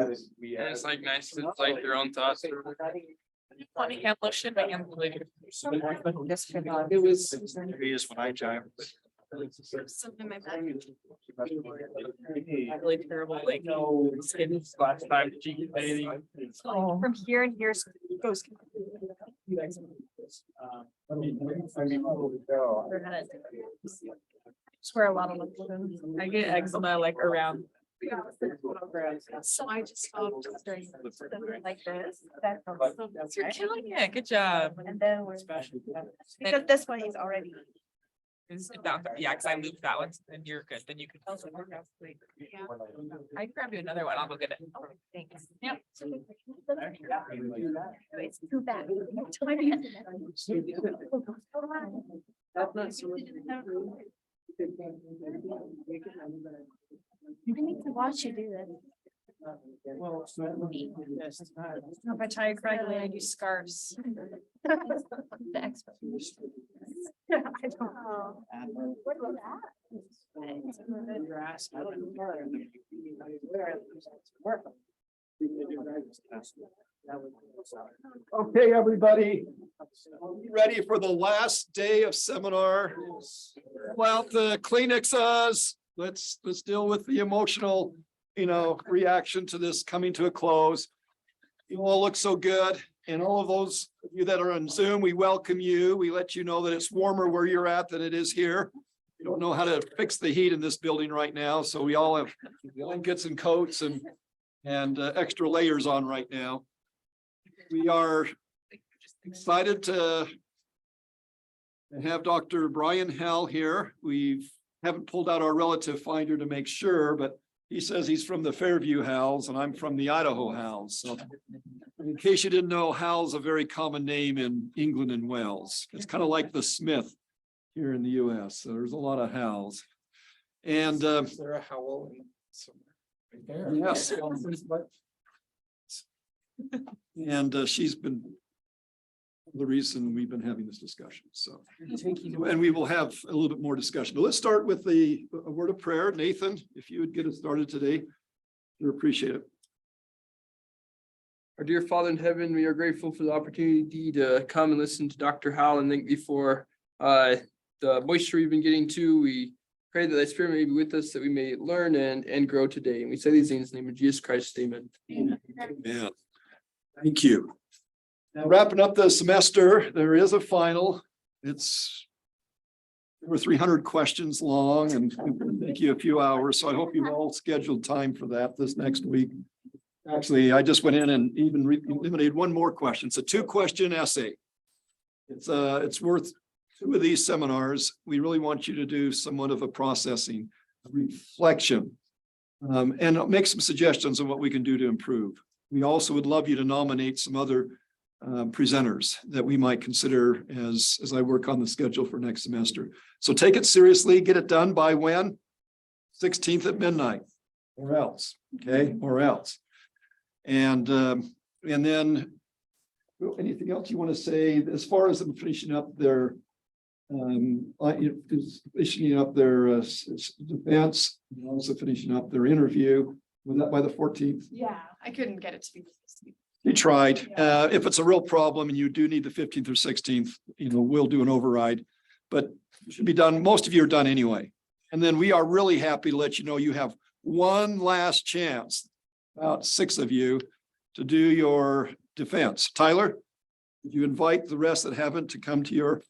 It's like nice to like your own thoughts. Funny hand lotion, my hand it was just when I jive. Something my back. Really terrible, like skin last time. From here and here goes. Swear a lot of lotion. I get eczema like around. So I just stopped doing like this. You're killing it. Good job. And then we're because this one is already. Yeah, because I looped that one, and you're good. Then you can. I can grab you another one. I'll go get it. Thanks. Yep. It's too bad. I need to watch you do this. If I tie it correctly, I use scarves. The expert. I don't know. What was Okay, everybody, ready for the last day of seminar? Well, the Kleenexes, let's deal with the emotional, reaction to this coming to a close. You all look so good. And all of those of you that are on Zoom, we welcome you. We let you know that it's warmer where you're at than it is here. We don't know how to fix the heat in this building right now, so we all have blankets and coats and extra layers on right now. We are excited to have Dr. Bryan Howell here. We haven't pulled out our relative finder to make sure, but he says he's from the Fairview Howells and I'm from the Idaho Howells. So in case you didn't know, Howell's a very common name in England and Wales. It's kind of like the Smith here in the US. So there's a lot of Howells. And Is there a Howell? Right there. yes. And she's been the reason we've been having this discussion. So, and we will have a little bit more discussion, but let's start with a word of prayer. Nathan, if you would get us started today, we appreciate it. Our dear Father in heaven, we are grateful for the opportunity to come and listen to Dr. Howell and thank you for the moisture we've been getting to. We pray that thy spirit may be with us, that we may learn and grow today. And we say these things in the name of Jesus Christ, amen. Amen. Thank you. Now, wrapping up the semester, there is a final. It's over 300 questions long and it will take you a few hours. So I hope you've all scheduled time for that this next week. Actually, I just went in and even eliminated one more question. It's a 2-question essay. It's worth 2 of these seminars. We really want you to do somewhat of a processing, a reflection, and make some suggestions on what we can do to improve. We also would love you to nominate some other presenters that we might consider as I work on the schedule for next semester. So take it seriously, get it done by when? 16th at midnight or else, okay, or else. And then anything else you want to say as far as them finishing up their finishing up their defense, and also finishing up their interview? Was that by the 14th? Yeah, I couldn't get it to be. You tried. If it's a real problem and you do need the 15th or 16th, we'll do an override, but it should be done. Most of you are done anyway. And then we are really happy to let you know you have one last chance, about 6 of you, to do your defense. Tyler, did you invite the rest that haven't to come to your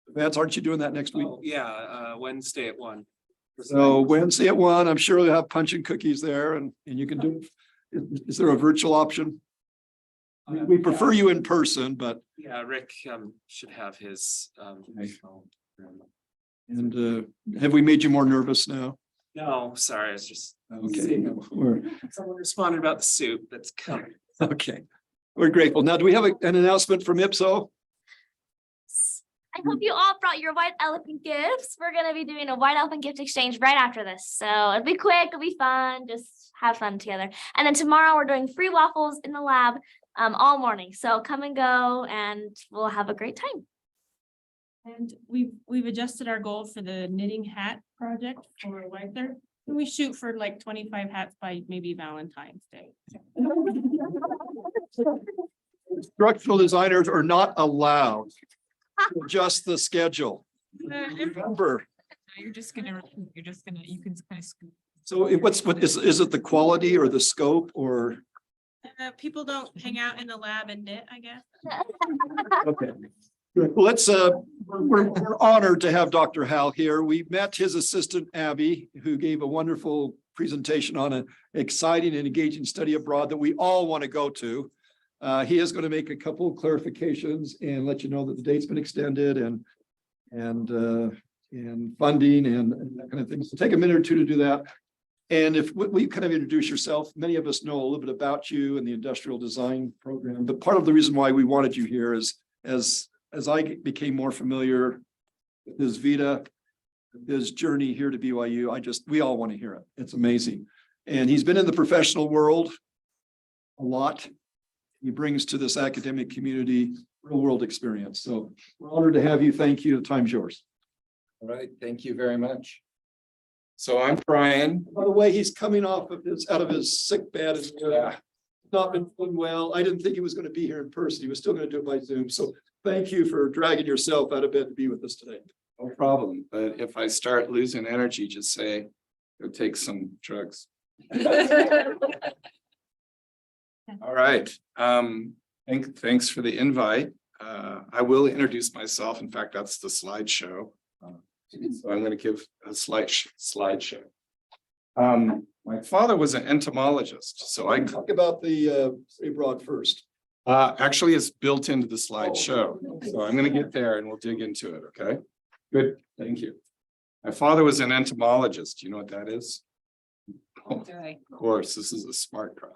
defense? Aren't you doing that next week? Oh, yeah, Wednesday at 1. So Wednesday at 1, I'm sure they'll have punch and cookies there and you can do, is there a virtual option? We prefer you in person, but. Yeah, Rick should have his. And have we made you more nervous now? No, sorry, it's just. Okay. Someone responded about the soup that's coming. Okay. We're grateful. Now, do we have an announcement from IPSO? I hope you all brought your white elephant gifts. We're going to be doing a white elephant gift exchange right after this. So it'll be quick, it'll be fun, just have fun together. And then tomorrow we're doing free waffles in the lab all morning. So come and go and we'll have a great time. And we've adjusted our goal for the knitting hat project for Whither. We shoot for like 25 hats by maybe Valentine's Day. Instructional designers are not allowed to adjust the schedule. Remember, You're just gonna, you can kind of scoop. so what is it the quality or the scope or? People don't hang out in the lab and knit, I guess. Okay. Good. Let's, we're honored to have Dr. Howell here. We met his assistant Abby, who gave a wonderful presentation on an exciting and engaging study abroad that we all want to go to. He is going to make a couple of clarifications and let you know that the date's been extended and funding and that kind of thing. So take a minute or two to do that. And if we kind of introduce yourself, many of us know a little bit about you and the industrial design program, but part of the reason why we wanted you here is as I became more familiar with his Vita, his journey here to BYU, we all want to hear it. It's amazing. And he's been in the professional world a lot. He brings to this academic community real world experience. So we're honored to have you. Thank you. The time's yours. All right, thank you very much. So I'm Bryan. By the way, he's coming off of out of his sick bed and not been feeling well. I didn't think he was going to be here in person. He was still going to do it by Zoom. So thank you for dragging yourself out of bed to be with us today. No problem, but if I start losing energy, just say, go take some drugs. All right, thanks for the invite. I will introduce myself. In fact, that's the slideshow. So I'm going to give a slideshow. My father was an entomologist, so I Talk about the abroad first. actually it's built into the slideshow. So I'm going to get there and we'll dig into it. Okay, good. Thank you. My father was an entomologist. You know what that is? Of course, this is a smart crowd.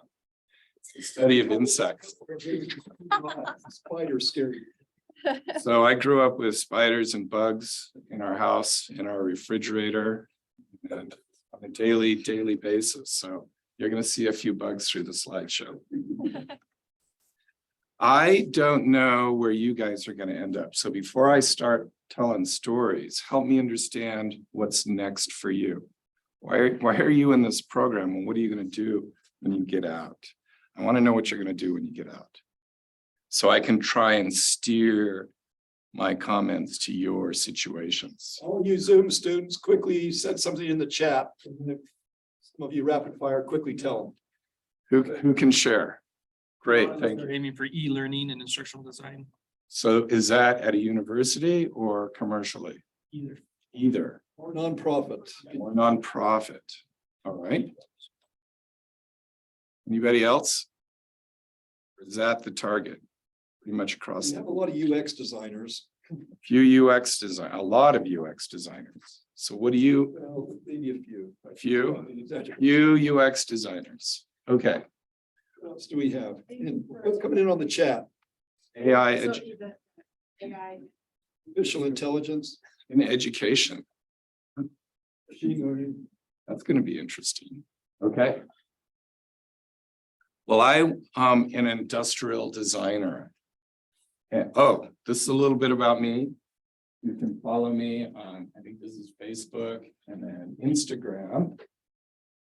It's the study of insects. Spiders scary. So I grew up with spiders and bugs in our house, in our refrigerator, and on a daily basis. So you're going to see a few bugs through the slideshow. I don't know where you guys are going to end up. So before I start telling stories, help me understand what's next for you. Why are you in this program and what are you going to do when you get out? I want to know what you're going to do when you get out, so I can try and steer my comments to your situations. All you Zoom students, quickly send something in the chat. Some of you rapid fire, quickly tell them. Who can share? Great, thank you. We're aiming for e-learning and instructional design. So is that at a university or commercially? Either. Or nonprofit. Or nonprofit. All right. Anybody else? Or is that the target? Pretty much across We have a lot of UX designers. a lot of UX designers. So what do you, Well, maybe a few. a few, Exaggerate. you UX designers? Okay. What else do we have? And what's coming in on the chat? AI Artificial intelligence. in education. Machine learning. That's going to be interesting. Okay. Well, I'm an industrial designer. And this is a little bit about me. You can follow me on, I think this is Facebook and then Instagram.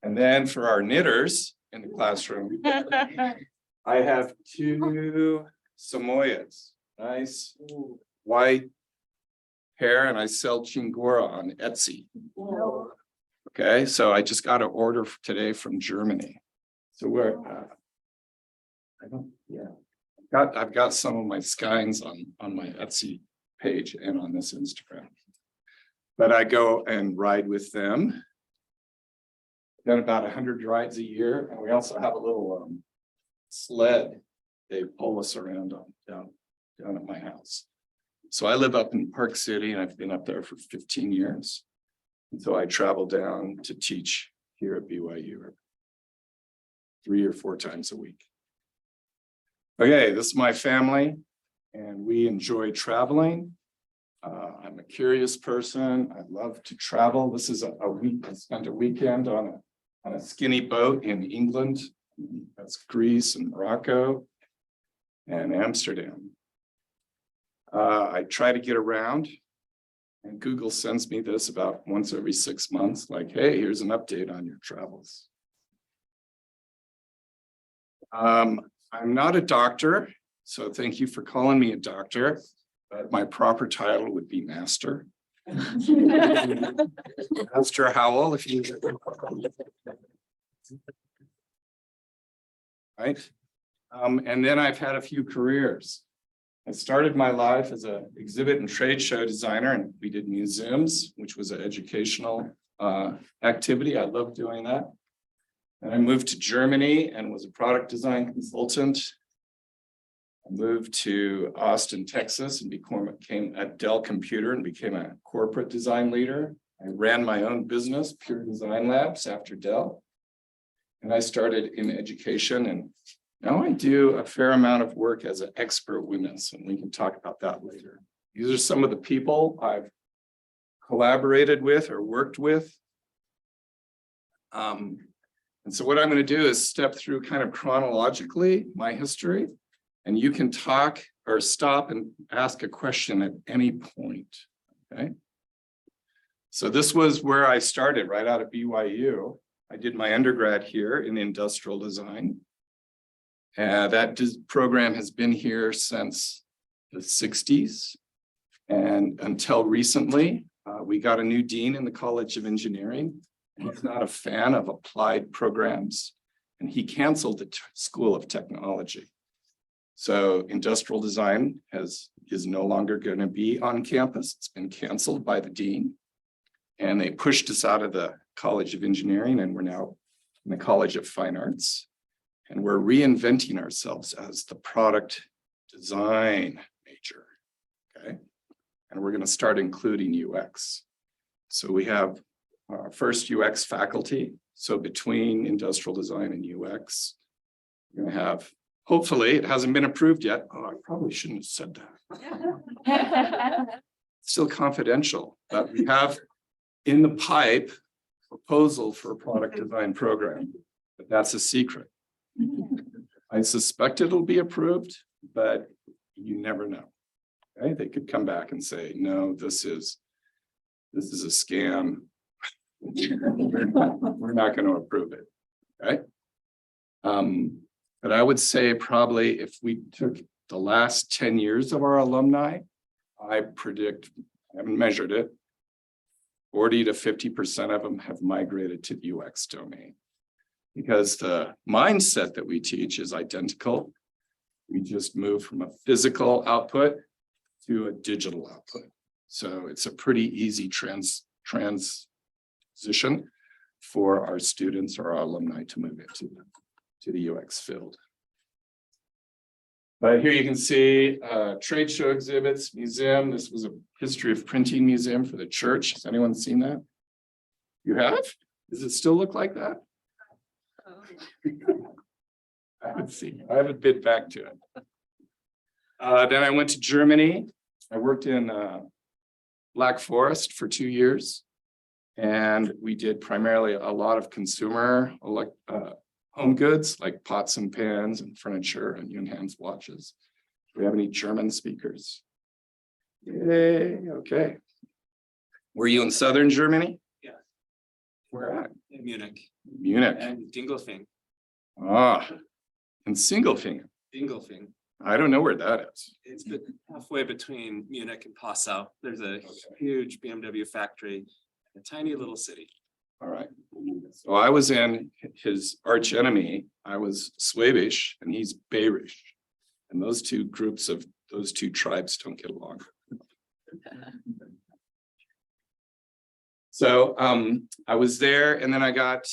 And then for our knitters in the classroom, I have two Samoyeds, nice white hair, and I sell Chingora on Etsy. Okay, so I just got an order today from Germany. So we're, I've got some of my skeins on my Etsy page and on this Instagram. But I go and ride with them. Done about 100 rides a year, and we also have a little sled they pull us around on down at my house. So I live up in Park City, and I've been up there for 15 years. And so I travel down to teach here at BYU 3 or 4 times a week. Okay, this is my family, and we enjoy traveling. I'm a curious person. I love to travel. This is a week. I spent a weekend on a skinny boat in England. That's Greece and Morocco and Amsterdam. I try to get around. And Google sends me this about once every 6 months, like, hey, here's an update on your travels. I'm not a doctor, so thank you for calling me a doctor, but my proper title would be master. Master Howell, if you. Right. And then I've had a few careers. I started my life as an exhibit and trade show designer, and we did museums, which was an educational activity. I loved doing that. And I moved to Germany and was a product design consultant. I moved to Austin, Texas, and became at Dell Computer and became a corporate design leader. I ran my own business, Pure Design Labs, after Dell. And I started in education, and now I do a fair amount of work as an expert witness, and we can talk about that later. These are some of the people I've collaborated with or worked with. And so what I'm going to do is step through kind of chronologically my history, and you can talk or stop and ask a question at any point, okay? So this was where I started, right out of BYU. I did my undergrad here in industrial design. That program has been here since the 60s. And until recently, we got a new dean in the College of Engineering. He's not a fan of applied programs, and he canceled the School of Technology. So industrial design is no longer going to be on campus. It's been canceled by the dean. And they pushed us out of the College of Engineering, and we're now in the College of Fine Arts. And we're reinventing ourselves as the product design major, okay? And we're going to start including UX. So we have our first UX faculty. So between industrial design and UX, we're going to have, hopefully, it hasn't been approved yet. Oh, I probably shouldn't have said that. Still confidential, but we have in the pipe proposal for a product design program, but that's a secret. I suspect it'll be approved, but you never know. Okay, they could come back and say, no, this is a scam. We're not going to approve it. Okay. But I would say probably if we took the last 10 years of our alumni, I predict, I haven't measured it, 40 to 50% of them have migrated to the UX domain, because the mindset that we teach is identical. We just move from a physical output to a digital output. So it's a pretty easy transition for our students or our alumni to move into the UX field. But here you can see trade show exhibits, museum. This was a history of printing museum for the church. Has anyone seen that? You have? Does it still look like that? I haven't seen it. I haven't been back to it. Then I went to Germany. I worked in Black Forest for 2 years. And we did primarily a lot of consumer home goods like pots and pans and furniture and Junghans watches. Do we have any German speakers? Yay, okay. Were you in southern Germany? Yeah. Where at? In Munich Munich. and Dingolfing. Ah, in Singlefingen. Dingolfing. I don't know where that is. It's halfway between Munich and Passau. There's a huge BMW factory, a tiny little city. All right. So I was in his arch enemy. I was Swabish and he's Bayerisch. And those two groups of those two tribes don't get along. So I was there, and then I got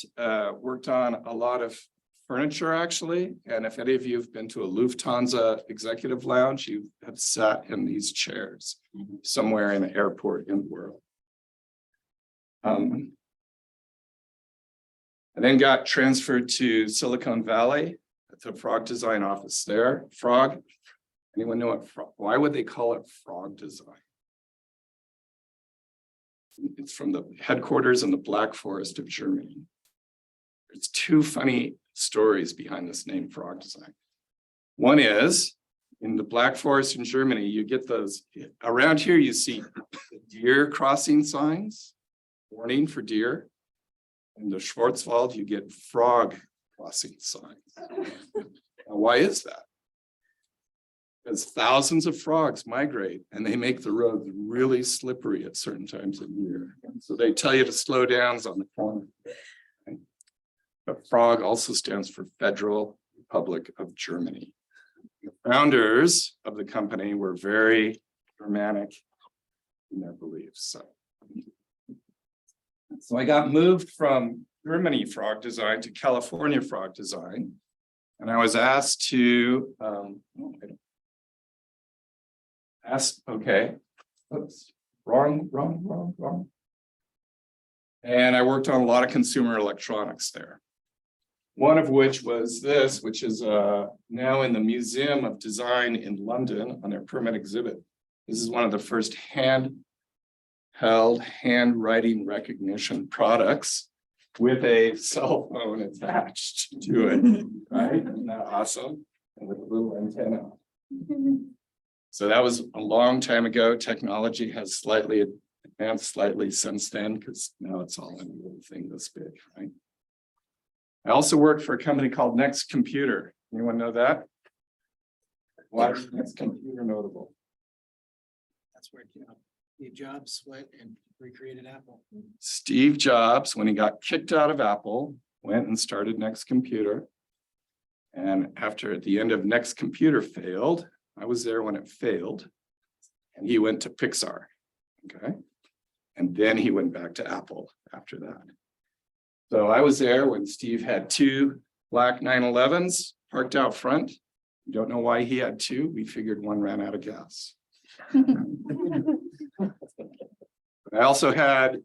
worked on a lot of furniture actually. And if any of you have been to a Lufthansa executive lounge, you have sat in these chairs somewhere in an airport in the world. I then got transferred to Silicon Valley at the Frog Design office there. Frog, anyone know what Frog? Why would they call it Frog Design? It's from the headquarters in the Black Forest of Germany. There's two funny stories behind this name Frog Design. One is in the Black Forest in Germany, you get those, around here you see deer crossing signs, warning for deer. In the Schwarzwald, you get frog crossing signs. Now, why is that? Because thousands of frogs migrate and they make the roads really slippery at certain times of year. So they tell you to slow down on the corner. But frog also stands for Federal Republic of Germany. The founders of the company were very Germanic in their beliefs. So I got moved from Germany frog design to California frog design. And I was asked to, okay, oops, wrong. And I worked on a lot of consumer electronics there. One of which was this, which is now in the Museum of Design in London on their permanent exhibit. This is one of the first handheld handwriting recognition products with a cell phone attached to it, right? Isn't that awesome? And with a little antenna. So that was a long time ago. Technology has slightly advanced slightly since then, because now it's all in a little thing this big, right? I also worked for a company called Next Computer. Anyone know that? Why is Next Computer notable? That's where Steve Jobs went and recreated Apple. Steve Jobs, when he got kicked out of Apple, went and started Next Computer. And after at the end of Next Computer failed, I was there when it failed, and he went to Pixar, okay? And then he went back to Apple after that. So I was there when Steve had 2 black 911s parked out front. We don't know why he had 2. We figured one ran out of gas. I also had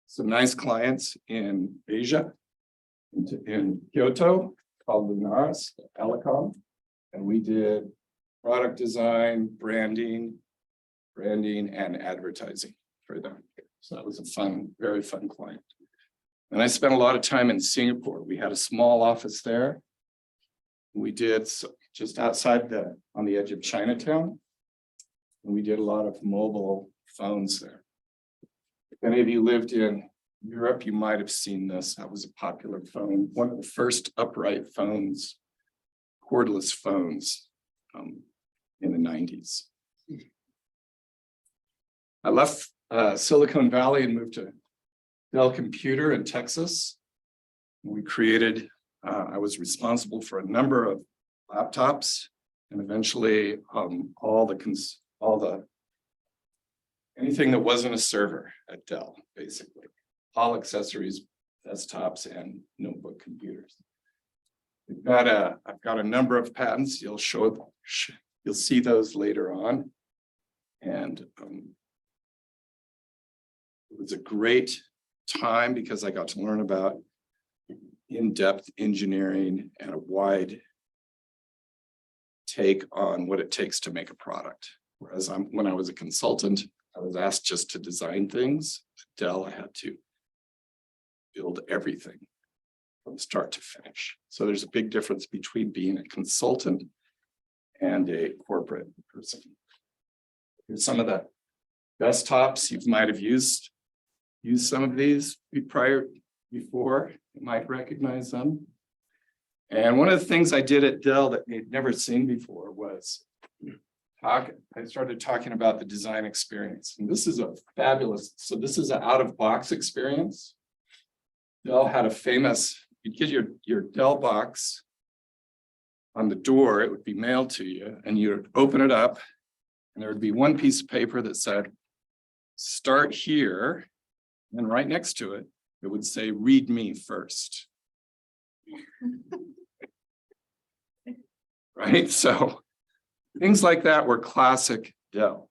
some nice clients in Asia, in Kyoto, called Lunaris, Telecom, and we did product design, branding, and advertising for them. So that was a fun, very fun client. And I spent a lot of time in Singapore. We had a small office there. We did just outside on the edge of Chinatown. And we did a lot of mobile phones there. If any of you lived in Europe, you might have seen this. That was a popular phone. One of the first upright phones, cordless phones in the 90s. I left Silicon Valley and moved to Dell Computer in Texas. We created, I was responsible for a number of laptops and eventually anything that wasn't a server at Dell, basically. All accessories, desktops, and notebook computers. I've got a number of patents. You'll see those later on. And it was a great time because I got to learn about in-depth engineering and a wide take on what it takes to make a product. Whereas when I was a consultant, I was asked just to design things. At Dell, I had to build everything from start to finish. So there's a big difference between being a consultant and a corporate person. Here's some of the desktops. You might have used some of these before. You might recognize them. And one of the things I did at Dell that they'd never seen before was I started talking about the design experience. And this is a fabulous, so this is an out-of-box experience. Dell had a famous, you'd get your Dell box on the door, it would be mailed to you, and you'd open it up, and there would be one piece of paper that said, start here, and right next to it, it would say, read me first. Right, so things like that were classic Dell.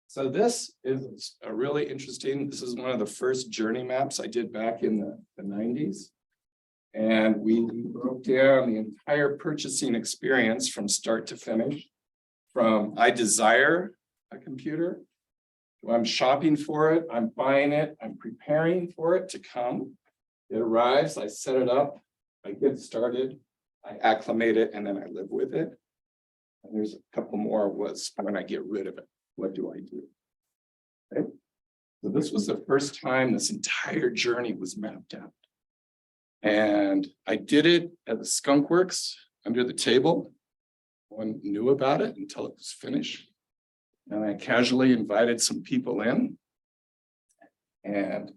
So this is a really interesting, this is one of the first journey maps I did back in the 90s. And we broke down the entire purchasing experience from start to finish. From I desire a computer, to I'm shopping for it, I'm buying it, I'm preparing for it to come. It arrives, I set it up, I get started, I acclimate it and then I live with it. And there's a couple more was when I get rid of it, what do I do? Okay. So this was the first time this entire journey was mapped out. And I did it at the Skunk Works under the table. No one knew about it until it was finished. And I casually invited some people in. And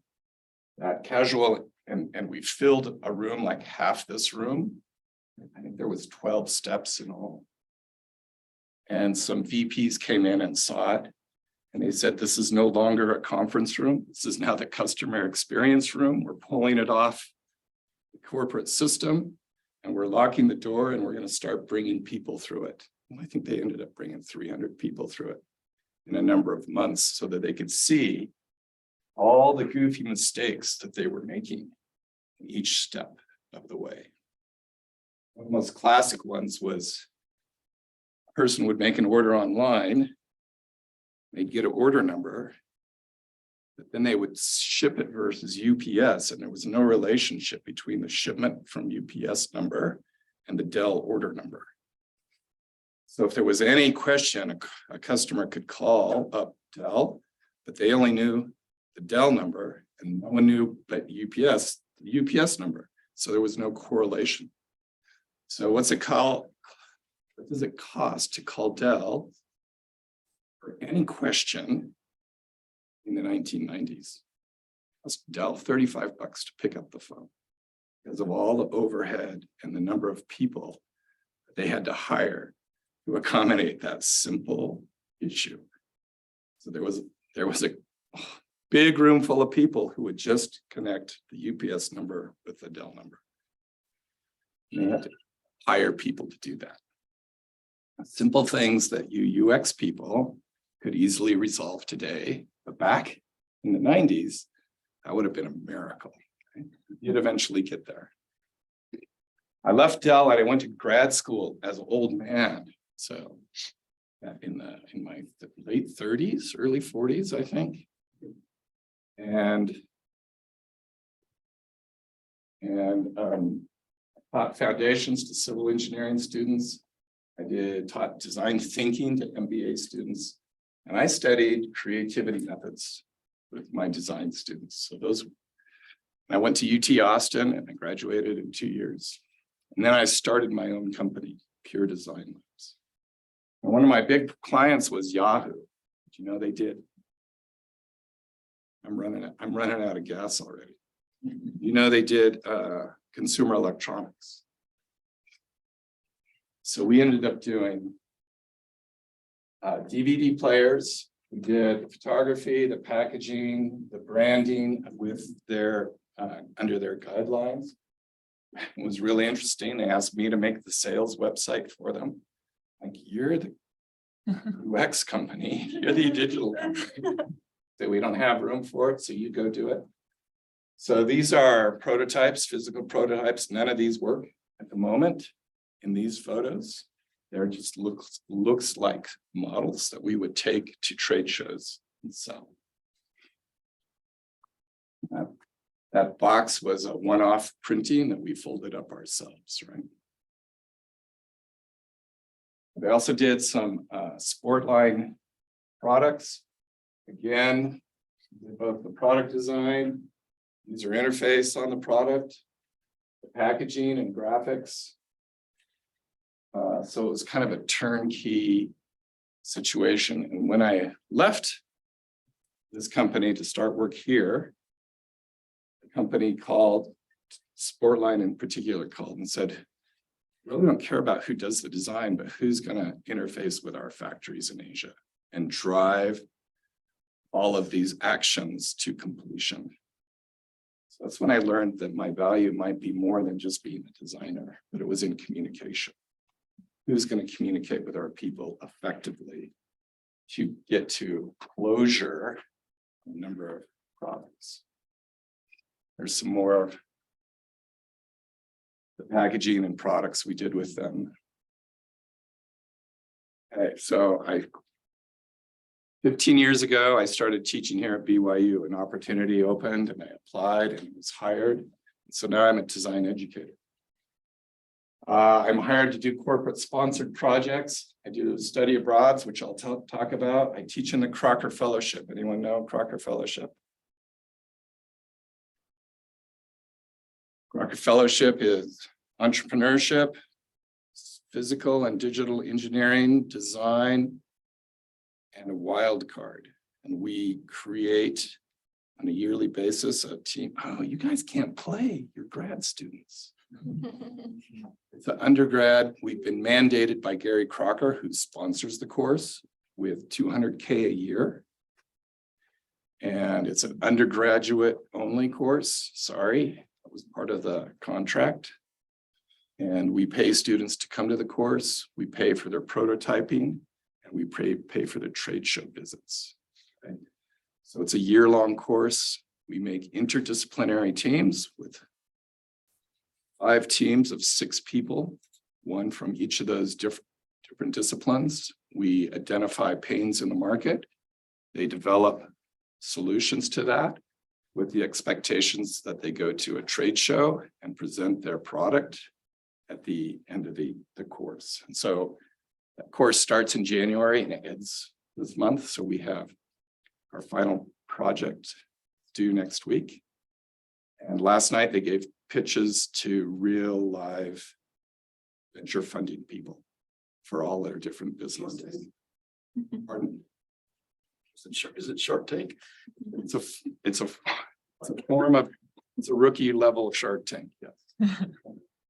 that casual, and we filled a room like half this room. I think there was 12 steps in all. And some VPs came in and saw it. And they said, this is no longer a conference room. This is now the customer experience room. We're pulling it off the corporate system and we're locking the door and we're going to start bringing people through it. And I think they ended up bringing 300 people through it in a number of months so that they could see all the goofy mistakes that they were making in each step of the way. One of the most classic ones was a person would make an order online. They'd get an order number, but then they would ship it versus UPS, and there was no relationship between the shipment from UPS number and the Dell order number. So if there was any question, a customer could call up Dell, but they only knew the Dell number and no one knew but UPS, the UPS number. So there was no correlation. So what's it called? What does it cost to call Dell for any question in the 1990s? It cost Dell $35 to pick up the phone because of all the overhead and the number of people that they had to hire to accommodate that simple issue. So there was a big room full of people who would just connect the UPS number with the Dell number. And they had to hire people to do that. Simple things that you UX people could easily resolve today, but back in the 90s, that would have been a miracle. Right? You'd eventually get there. I left Dell and I went to grad school as an old man. So in my late 30s, early 40s, I think. And taught foundations to civil engineering students. I taught design thinking to MBA students. And I studied creativity methods with my design students. So I went to UT Austin and I graduated in 2 years. And then I started my own company, Pure Design Labs. And one of my big clients was Yahoo. Did you know they did? I'm running out of gas already. You know, they did consumer electronics. So we ended up doing DVD players. We did photography, the packaging, the branding with their under their guidelines. It was really interesting. They asked me to make the sales website for them. Like, you're the UX company, you're the digital company. So we don't have room for it, so you go do it. So these are prototypes, physical prototypes. None of these work at the moment in these photos. They're just looks like models that we would take to trade shows and sell. That box was a one-off printing that we folded up ourselves, right? They also did some sport line products. Again, both the product design, user interface on the product, the packaging and graphics. So it was kind of a turnkey situation. And when I left this company to start work here, the company called, Sportline in particular called and said, we really don't care about who does the design, but who's going to interface with our factories in Asia and drive all of these actions to completion. So that's when I learned that my value might be more than just being a designer, but it was in communication. Who's going to communicate with our people effectively to get to closure on a number of products. There's some more of the packaging and products we did with them. Okay, so 15 years ago, I started teaching here at BYU. An opportunity opened and I applied and was hired. So now I'm a design educator. I'm hired to do corporate sponsored projects. I do study abroads, which I'll talk about. I teach in the Crocker Fellowship. Anyone know Crocker Fellowship? Crocker Fellowship is entrepreneurship, physical and digital engineering, design, and a wild card. And we create on a yearly basis a team. Oh, you guys can't play. You're grad students. It's an undergrad. We've been mandated by Gary Crocker, who sponsors the course with $200K a year. And it's an undergraduate only course. Sorry, that was part of the contract. And we pay students to come to the course. We pay for their prototyping, and we pay for their trade show visits. Okay? So it's a year-long course. We make interdisciplinary teams with 5 teams of 6 people, one from each of those different disciplines. We identify pains in the market. They develop solutions to that with the expectations that they go to a trade show and present their product at the end of the course. And so that course starts in January and it ends this month. So we have our final project due next week. And last night they gave pitches to real live venture funding people for all their different businesses. Pardon? Is it short take? It's a form of, it's a rookie level Shark Tank. Yes,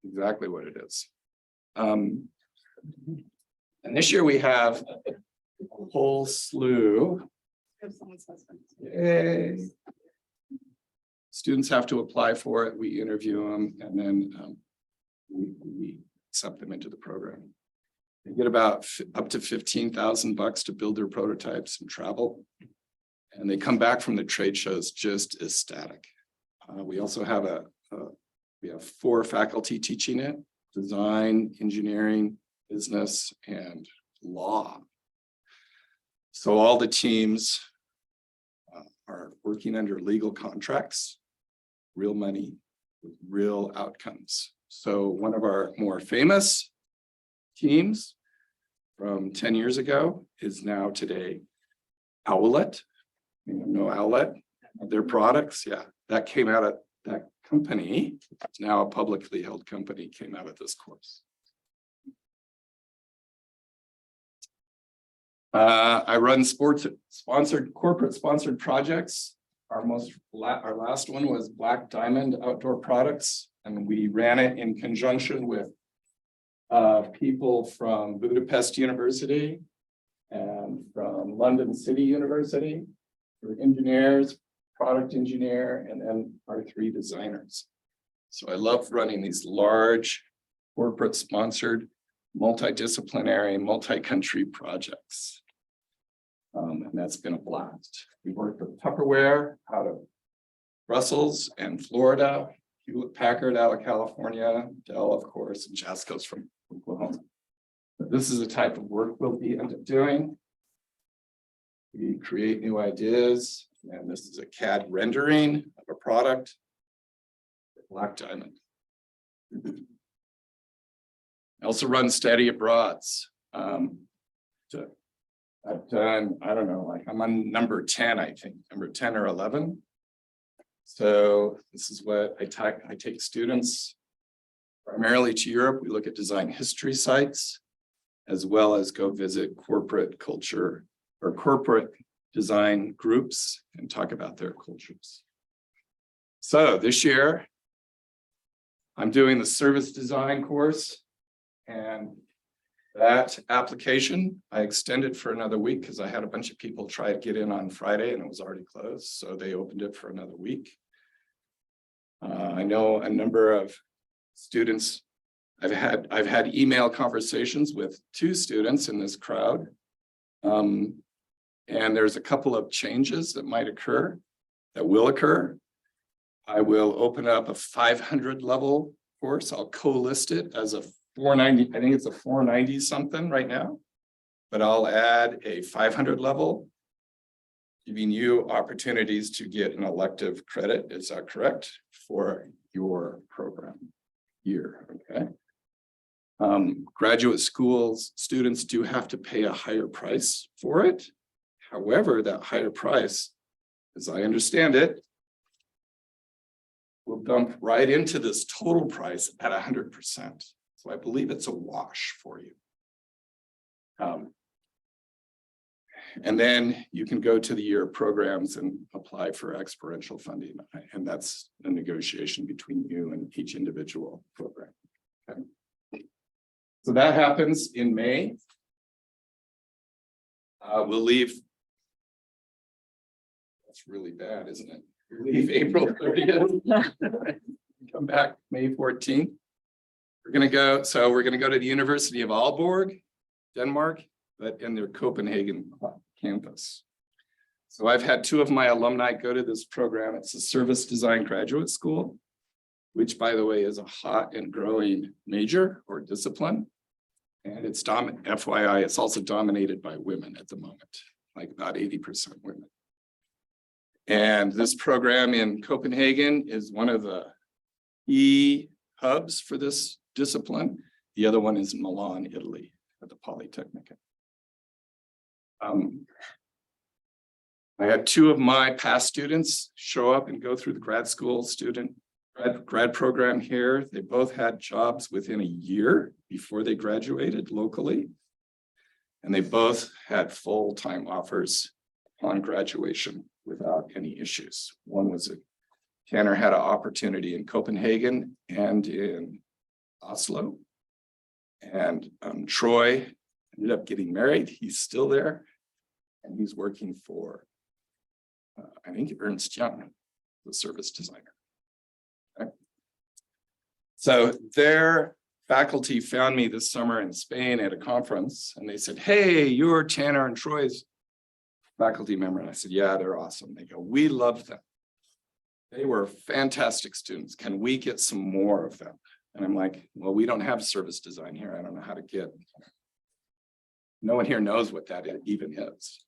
exactly what it is. And this year we have a whole slew. Yay. Students have to apply for it. We interview them, and then we accept them into the program. They get about up to $15,000 to build their prototypes and travel. And they come back from the trade shows just ecstatic. We also have we have 4 faculty teaching it: design, engineering, business, and law. So all the teams are working under legal contracts, real money, with real outcomes. So one of our more famous teams from 10 years ago is now today Owlet. You know Owlet, their products. Yeah, that came out of that company. It's now a publicly held company, came out of this course. I run corporate sponsored projects. Our last one was Black Diamond Outdoor Products, and we ran it in conjunction with people from Budapest University and from London City University, for engineers, product engineer, and then our 3 designers. So I love running these large corporate sponsored, multidisciplinary, multi-country projects. And that's been a blast. We worked with Tupperware out of Brussels and Florida, Hewlett Packard out of California, Dell, of course, and Jasco's from Oklahoma. But this is the type of work we'll end up doing. We create new ideas, and this is a CAD rendering of a product, Black Diamond. I also run study abroads. I've done, I don't know, like I'm on number 10, I think, number 10 or 11. So this is what I take students primarily to Europe. We look at design history sites, as well as go visit corporate culture or corporate design groups and talk about their cultures. So this year, I'm doing the service design course, and that application I extended for another week because I had a bunch of people try to get in on Friday and it was already closed. So they opened it for another week. I know a number of students. I've had email conversations with 2 students in this crowd. And there's a couple of changes that might occur, that will occur. I will open up a 500 level course. I'll co-list it as a 490. I think it's a 490 something right now, but I'll add a 500 level, giving you opportunities to get an elective credit. Is that correct? For your program year, okay? Graduate schools, students do have to pay a higher price for it. However, that higher price, as I understand it, will dump right into this total price at 100%. So I believe it's a wash for you. And then you can go to the year of programs and apply for experiential funding. And that's a negotiation between you and each individual program. Okay. So that happens in May. We'll leave. That's really bad, isn't it? We leave April 30th. Come back May 14th. We're going to go to the University of Aalborg, Denmark, but in their Copenhagen campus. So I've had 2 of my alumni go to this program. It's a service design graduate school, which, by the way, is a hot and growing major or discipline. And it's FYI, it's also dominated by women at the moment, like about 80% women. And this program in Copenhagen is one of the key hubs for this discipline. The other one is in Milan, Italy, at the Polytechnic. I had 2 of my past students show up and go through the grad school grad program here. They both had jobs within a year before they graduated locally. And they both had full-time offers upon graduation without any issues. One was Tanner had an opportunity in Copenhagen and in Oslo. And Troy ended up getting married. He's still there. And he's working for, I think, Ernst Young, the service designer. Okay. So their faculty found me this summer in Spain at a conference, and they said, "Hey, you're Tanner and Troy's faculty member." And I said, "Yeah, they're awesome." They go, "We love them. They were fantastic students. Can we get some more of them?" And I'm like, "Well, we don't have service design here. I don't know how to get. No one here knows what that even is."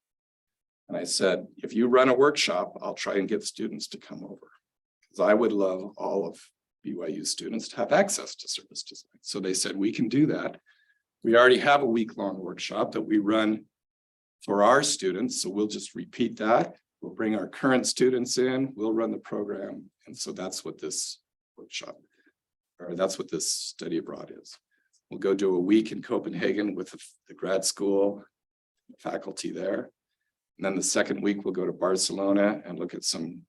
And I said, "If you run a workshop, I'll try and get students to come over, because I would love all of BYU students to have access to service design." So they said, "We can do that. We already have a week-long workshop that we run for our students. So we'll just repeat that. We'll bring our current students in, we'll run the program." And so that's what this workshop, or that's what this study abroad is. We'll go do a week in Copenhagen with the grad school faculty there. And then the second week, we'll go to Barcelona and look at some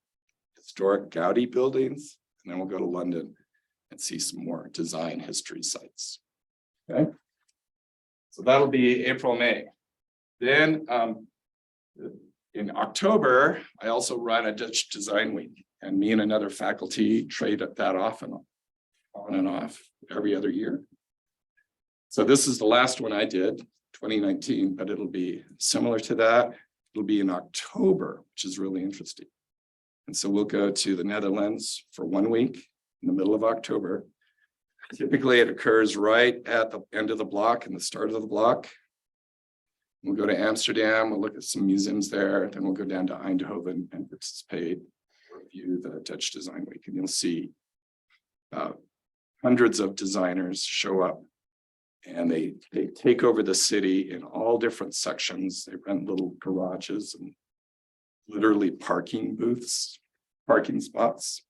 historic Gaudi buildings. And then we'll go to London and see some more design history sites. Okay. So that'll be April, May. Then in October, I also run a Dutch Design Week, and me and another faculty trade that off and on and off every other year. So this is the last one I did, 2019, but it'll be similar to that. It'll be in October, which is really interesting. And so we'll go to the Netherlands for 1 week in the middle of October. Typically, it occurs right at the end of the block and the start of the block. We'll go to Amsterdam, we'll look at some museums there, then we'll go down to Eindhoven and participate, review the Dutch Design Week, and you'll see hundreds of designers show up, and they take over the city in all different sections. They rent little garages and literally parking booths, parking spots.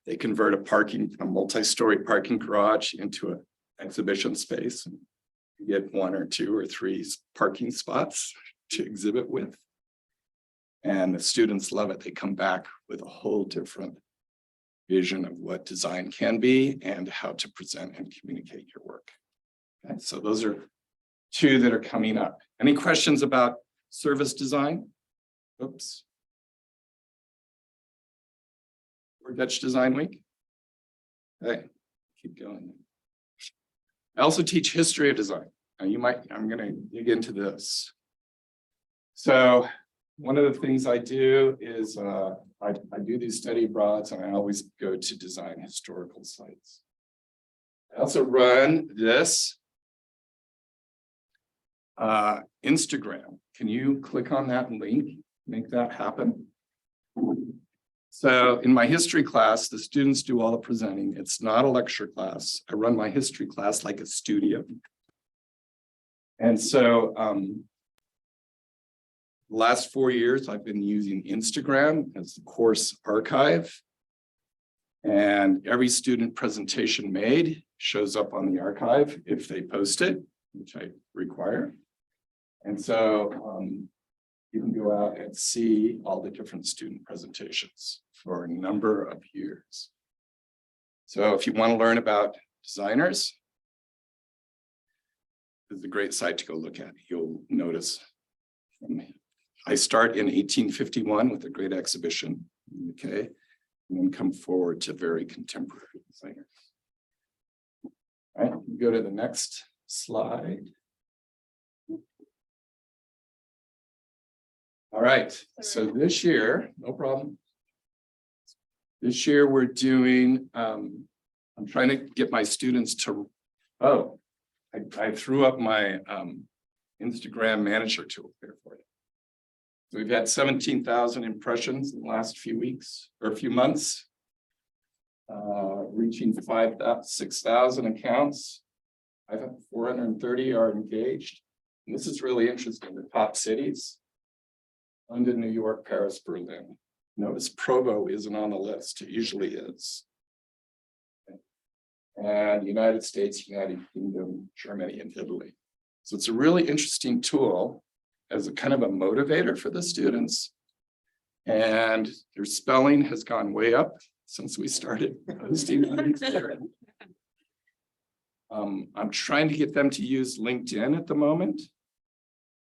They convert a multi-story parking garage into an exhibition space. You get 1 or 2 or 3 parking spots to exhibit with. And the students love it. They come back with a whole different vision of what design can be and how to present and communicate your work. Okay, so those are 2 that are coming up. Any questions about service design? Oops. Or Dutch Design Week? Okay, keep going. I also teach history of design. Now I'm going to dig into this. So one of the things I do is I do these study abroads, and I always go to design historical sites. I also run this Instagram. Can you click on that link, make that happen? So in my history class, the students do all the presenting. It's not a lecture class. I run my history class like a studio. And so last 4 years, I've been using Instagram as the course archive. And every student presentation made shows up on the archive if they post it, which I require. And so you can go out and see all the different student presentations for a number of years. So if you want to learn about designers, this is a great site to go look at. You'll notice I start in 1851 with a great exhibition, okay, and then come forward to very contemporary designers. All right, go to the next slide. All right, so this year, no problem. This year we're doing, I'm trying to get my students to, I threw up my Instagram manager tool here for you. So we've had 17,000 impressions in the last few weeks or a few months, reaching 6,000 accounts. I have 430 are engaged. And this is really interesting, the top cities. London, New York, Paris, Berlin. Notice Provo isn't on the list. It usually is. And United States, United Kingdom, Germany, and Italy. So it's a really interesting tool as a kind of a motivator for the students. And their spelling has gone way up since we started posting on these. I'm trying to get them to use LinkedIn at the moment.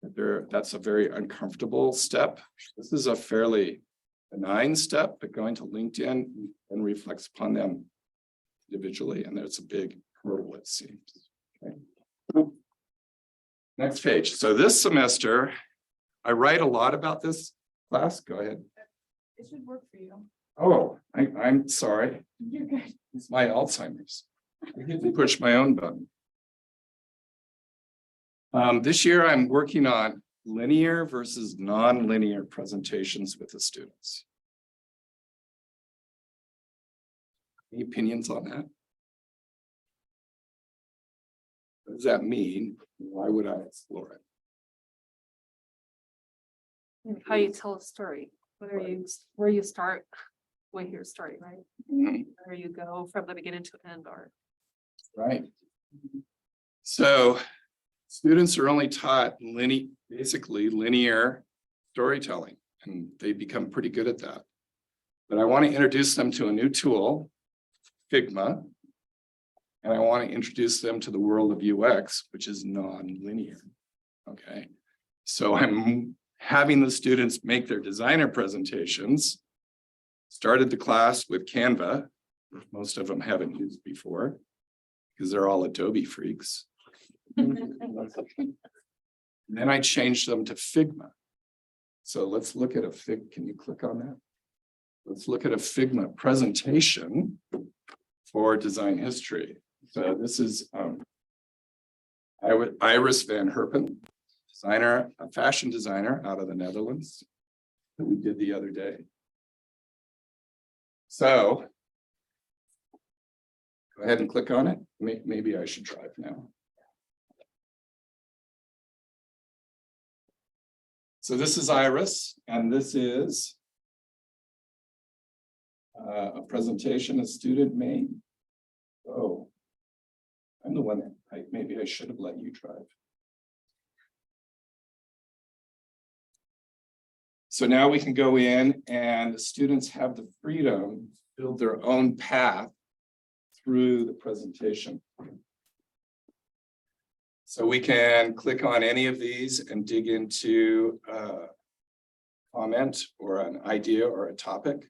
That's a very uncomfortable step. This is a fairly benign step, but going to LinkedIn and reflects upon them individually, and there's a big hurdle, it seems. Okay. Next page. So this semester, I write a lot about this class. Go ahead. It should work for you. Oh, I'm sorry. You're good. It's my Alzheimer's. I didn't push my own button. This year, I'm working on linear versus non-linear presentations with the students. Any opinions on that? What does that mean? Why would I explore it? How you tell a story, where you start with your story, right? Where you go from the beginning to end, or Right. So students are only taught basically linear storytelling, and they become pretty good at that. But I want to introduce them to a new tool, Figma, and I want to introduce them to the world of UX, which is non-linear. Okay, so I'm having the students make their designer presentations. Started the class with Canva, which most of them haven't used before, because they're all Adobe freaks. Then I changed them to Figma. So let's look at can you click on that? Let's look at a Figma presentation for design history. So this is Iris van Herpen, designer, a fashion designer out of the Netherlands that we did the other day. So go ahead and click on it. Maybe I should drive now. So this is Iris, and this is a presentation a student made. Oh, I'm the one that maybe I should have let you drive. So now we can go in, and the students have the freedom to build their own path through the presentation. So we can click on any of these and dig into a comment or an idea or a topic.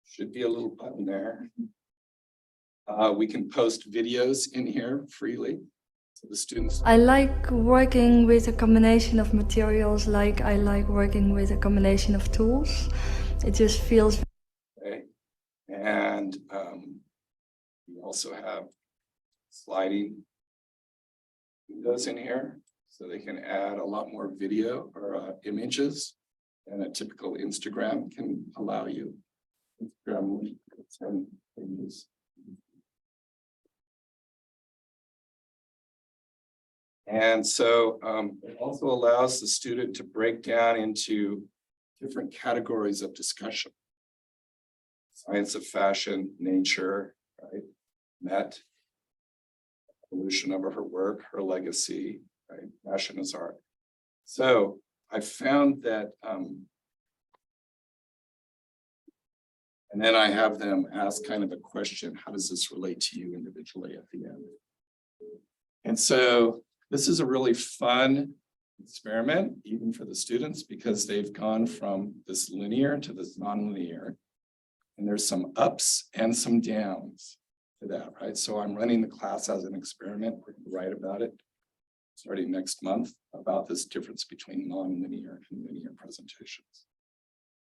Should be a little button there. We can post videos in here freely. So the students. I like working with a combination of materials, like I like working with a combination of tools. It just feels. Okay. And we also have sliding windows in here. So they can add a lot more video or images than a typical Instagram can allow you. Instagram can use. And so it also allows the student to break down into different categories of discussion. Science of fashion, nature, right? Met, evolution of her work, her legacy, right? Fashion is art. So I found that, and then I have them ask kind of a question, how does this relate to you individually at the end? And so this is a really fun experiment, even for the students, because they've gone from this linear to this nonlinear. And there's some ups and some downs to that, right? So I'm running the class as an experiment. We're going to write about it starting next month about this difference between nonlinear and linear presentations.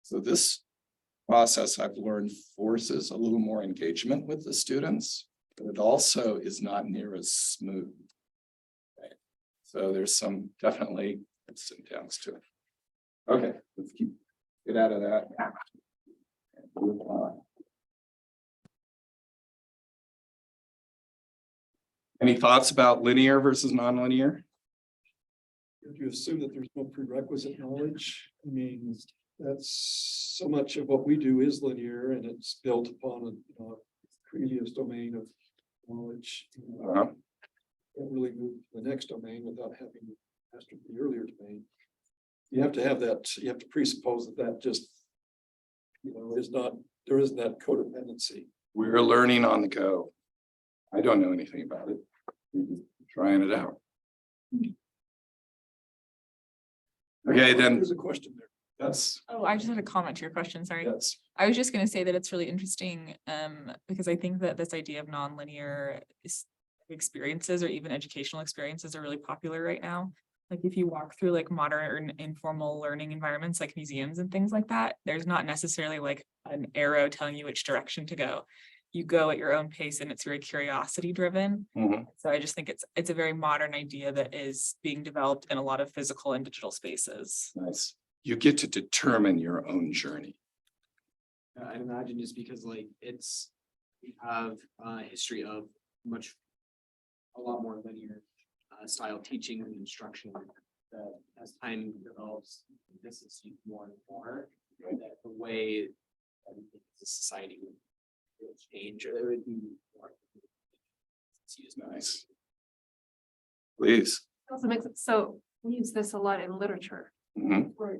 So this process I've learned forces a little more engagement with the students, but it also is not near as smooth. Right? So there's some definitely ups and downs to it. Okay, let's get out of that. Move on. Any thoughts about linear versus nonlinear? If you assume that there's no prerequisite knowledge, I mean, that's so much of what we do is linear and it's built upon a previous domain of knowledge. Can't really move to the next domain without having mastered the earlier domain. You have to have that, you have to presuppose that that just, is not, there isn't that codependency. We're learning on the go. I don't know anything about it. Trying it out. Okay, then. There's a question there. Yes. Oh, I just had a comment to your question, sorry. Yes. I was just gonna say that it's really interesting, because I think that this idea of nonlinear experiences or even educational experiences are really popular right now. Like if you walk through like modern informal learning environments like museums and things like that, there's not necessarily like an arrow telling you which direction to go. You go at your own pace and it's very curiosity driven. So I just think it's a very modern idea that is being developed in a lot of physical and digital spaces. Nice. You get to determine your own journey. I'd imagine just because like we have a history of a lot more linear style teaching and instruction that as time develops, this is used more and more, right? That the way that the society would change, or there would be more. It's used. Nice. Please. Also makes it so we use this a lot in literature. Mhm. Where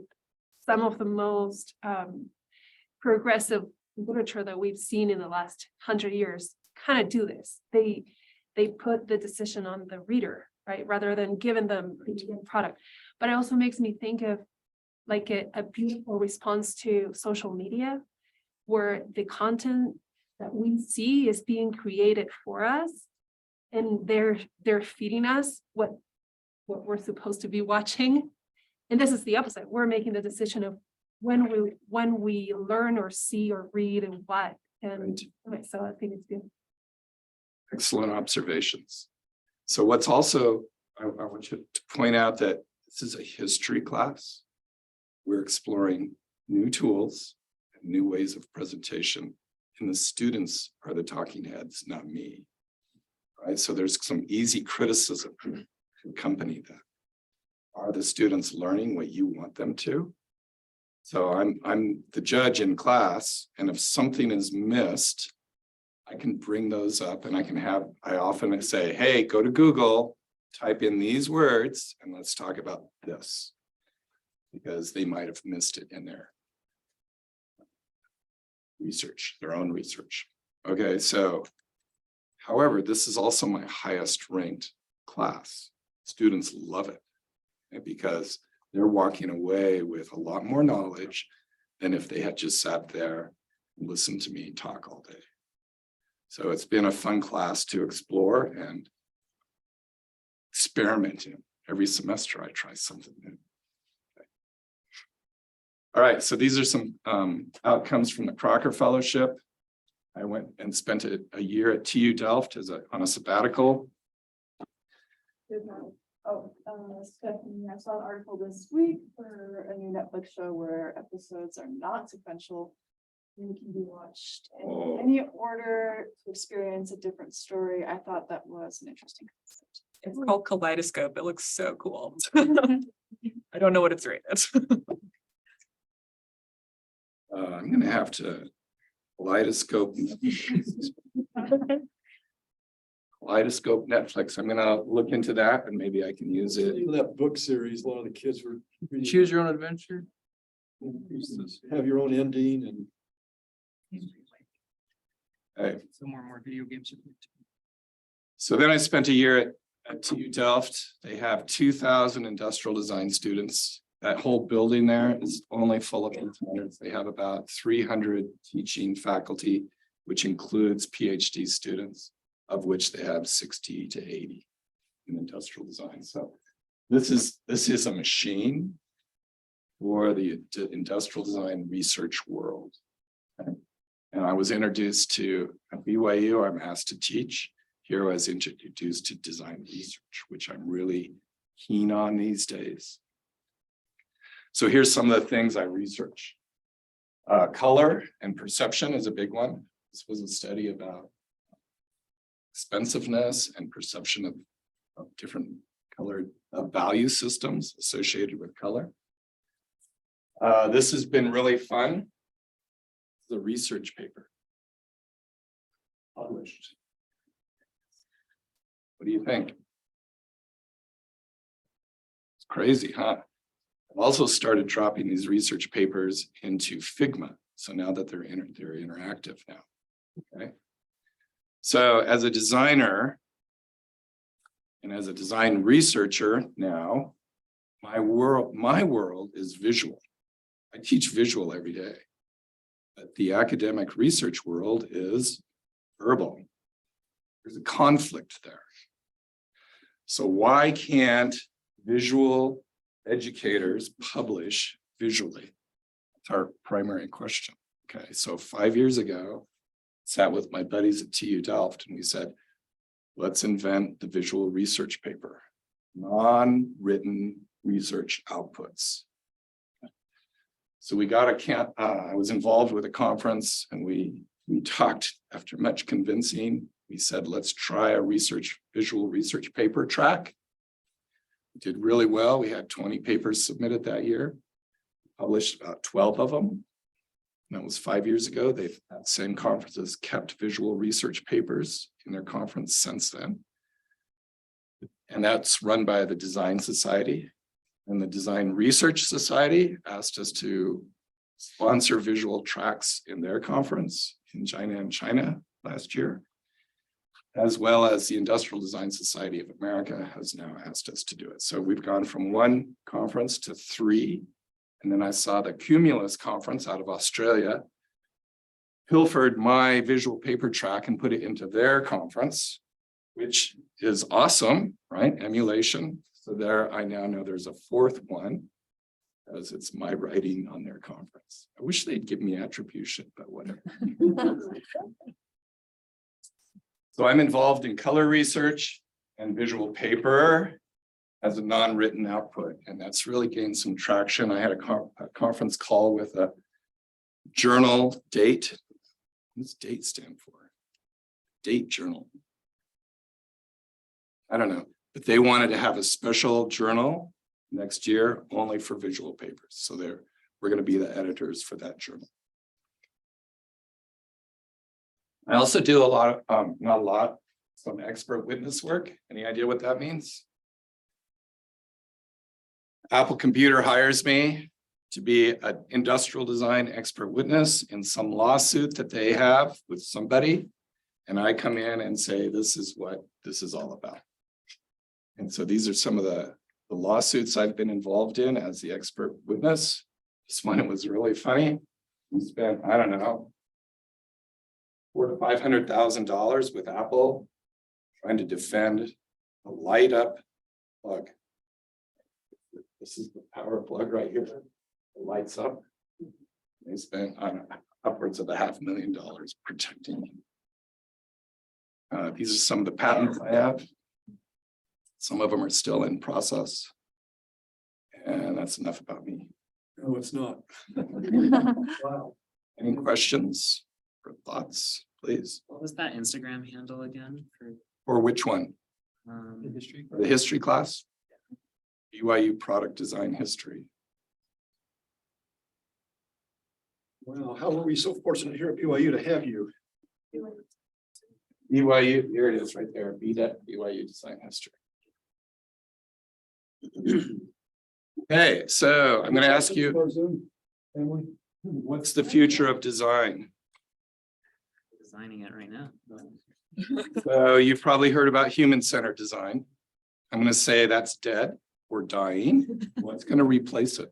some of the most progressive literature that we've seen in the last 100 years kind of do this. They put the decision on the reader, right, rather than giving them the product. But it also makes me think of like a beautiful response to social media, where the content that we see is being created for us, and they're feeding us what we're supposed to be watching. And this is the opposite. We're making the decision of when we learn or see or read and what. And so I think it's good. Excellent observations. So what's also, I want you to point out that this is a history class. We're exploring new tools and new ways of presentation, and the students are the talking heads, not me. Right, so there's some easy criticism to accompany that. Are the students learning what you want them to? So I'm the judge in class, and if something is missed, I can bring those up and I often say, hey, go to Google, type in these words, and let's talk about this. Because they might have missed it in their research, their own research. Okay, so, however, this is also my highest ranked class. Students love it, right? Because they're walking away with a lot more knowledge than if they had just sat there and listened to me talk all day. So it's been a fun class to explore and experiment in. Every semester I try something new. Okay. All right, so these are some outcomes from the Crocker Fellowship. I went and spent a year at TU Delft on a sabbatical. Oh, Stephanie, I saw an article this week for a new Netflix show where episodes are not sequential. And can be watched in any order to experience a different story. I thought that was an interesting concept. It's called Kaleidoscope. It looks so cool. I don't know what it's rated. I'm gonna have to Kaleidoscope. Kaleidoscope Netflix. I'm gonna look into that and maybe I can use it. That book series, a lot of the kids were. reading. Choose your own adventure. Have your own ending and. Hey, So more and more video games. so then I spent a year at TU Delft. They have 2,000 industrial design students. That whole building there is only full of engineers. They have about 300 teaching faculty, which includes PhD students, of which they have 60 to 80 in industrial design. So this is a machine for the industrial design research world. Okay. And I was introduced to at BYU, I'm asked to teach. Here I was introduced to design research, which I'm really keen on these days. So here's some of the things I research. Color and perception is a big one. This was a study about expensiveness and perception of different colored value systems associated with color. This has been really fun. The research paper published. What do you think? It's crazy, huh? I've also started dropping these research papers into Figma. So now that they're interactive now. Okay. So as a designer and as a design researcher now, my world is visual. I teach visual every day. But the academic research world is verbal. There's a conflict there. So why can't visual educators publish visually? That's our primary question. Okay, so 5 years ago, sat with my buddies at TU Delft and we said, let's invent the visual research paper, non-written research outputs. So we got I was involved with a conference and we talked after much convincing. We said, let's try a visual research paper track. We did really well. We had 20 papers submitted that year, published about 12 of them. And that was 5 years ago. That same conferences kept visual research papers in their conference since then. And that's run by the Design Society. And the Design Research Society asked us to sponsor visual tracks in their conference in China last year, as well as the Industrial Design Society of America has now asked us to do it. So we've gone from 1 conference to 3. And then I saw the Cumulus conference out of Australia pilfered my visual paper track and put it into their conference, which is awesome, right? Emulation. So there, I now know there's a 4th one, as it's my writing on their conference. I wish they'd give me attribution, but whatever. So I'm involved in color research and visual paper as a non-written output, and that's really gained some traction. I had a conference call with a journal, Date. What does Date stand for? Date journal. I don't know. But they wanted to have a special journal next year only for visual papers. So we're going to be the editors for that journal. I also do some expert witness work. Any idea what that means? Apple Computer hires me to be an industrial design expert witness in some lawsuit that they have with somebody. And I come in and say, this is what this is all about. And so these are some of the lawsuits I've been involved in as the expert witness. This one, it was really funny. We spent, I don't know, $400,000 to $500,000 with Apple trying to defend a light up plug. This is the power plug right here. It lights up. They spent, I don't know, upwards of $500,000 protecting. These are some of the patents I have. Some of them are still in process. And that's enough about me. No, it's not. Wow. Any questions or thoughts, please? What was that Instagram handle again for Or which one? history? The history class? BYU product design history. Wow, how are we so fortunate here at BYU to have you? BYU, here it is right there, BYU design history. Okay, so I'm going to ask you, what's the future of design? Designing it right now. So you've probably heard about human-centered design. I'm going to say that's dead or dying. What's going to replace it?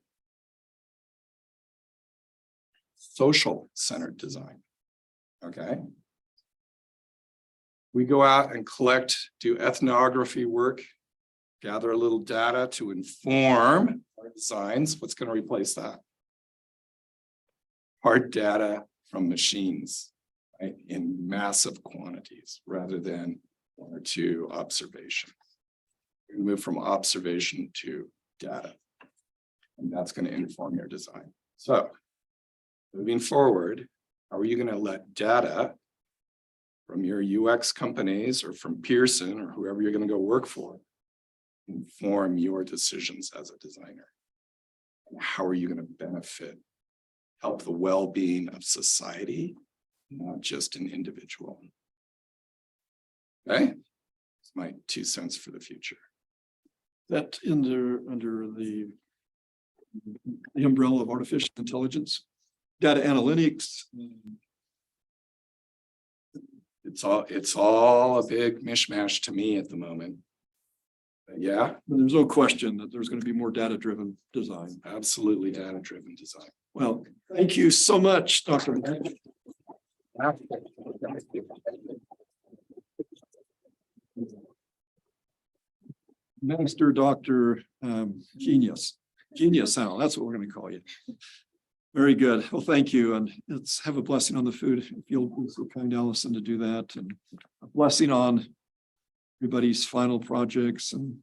Social-centered design. Okay. We go out and collect, do ethnography work, gather a little data to inform our designs. What's going to replace that? Hard data from machines, right, in massive quantities rather than one or two observations. We move from observation to data, and that's going to inform your design. So moving forward, how are you going to let data from your UX companies or from Pearson or whoever you're going to go work for inform your decisions as a designer? And how are you going to benefit, help the well-being of society, not just an individual? Okay, it's my 2 cents for the future. That under the umbrella of artificial intelligence, data analytics. It's all a big mishmash to me at the moment. But yeah, There's no question that there's going to be more data-driven design. absolutely data-driven design. Well, thank you so much, Dr. Master Dr. Genius, Howell, that's what we're going to call you. Very good. Well, thank you. And let's have a blessing on the food. If you'll be so kind, Allison, to do that, and a blessing on everybody's final projects and